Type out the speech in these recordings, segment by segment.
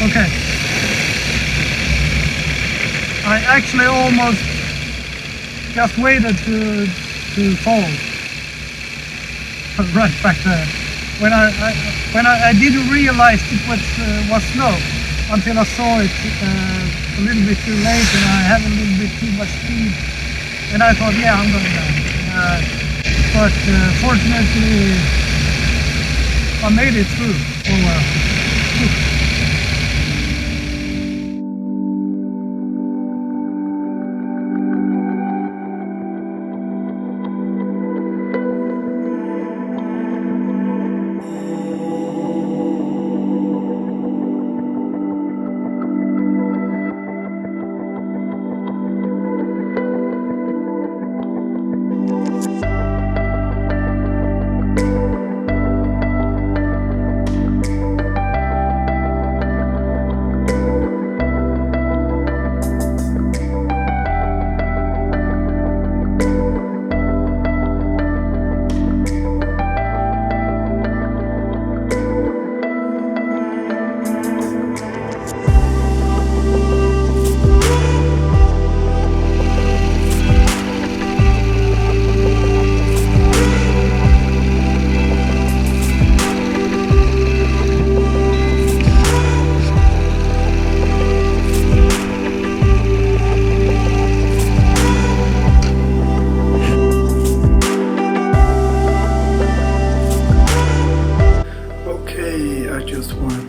Okay. I actually almost just waited to fall right back there. When I didn't realize it was snow until I saw it a little bit too late, and I had a little bit too much speed, and I thought, yeah, I'm going down. But fortunately, I made it through. Oh well.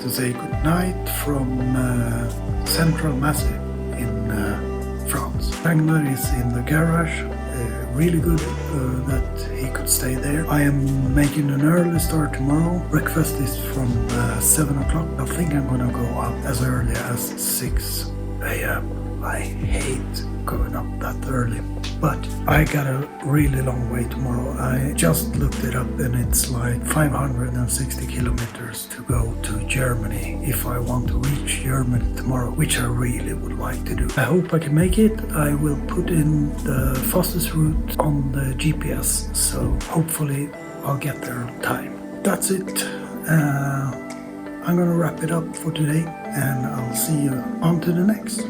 Say good night from Central Massif in France. Ragnar is in the garage. Really good that he could stay there. I am making an early start tomorrow. Breakfast is from 7 o'clock. I think I'm gonna go up as early as 6 a.m. I hate going up that early, but I got a really long way tomorrow. I just looked it up and it's like 560 kilometers to go to Germany if I want to reach Germany tomorrow, which I really would like to do. I hope I can make it. I will put in the fastest route on the GPS, so hopefully I'll get there on time. That's it. I'm gonna wrap it up for today, and I'll see you on to the next.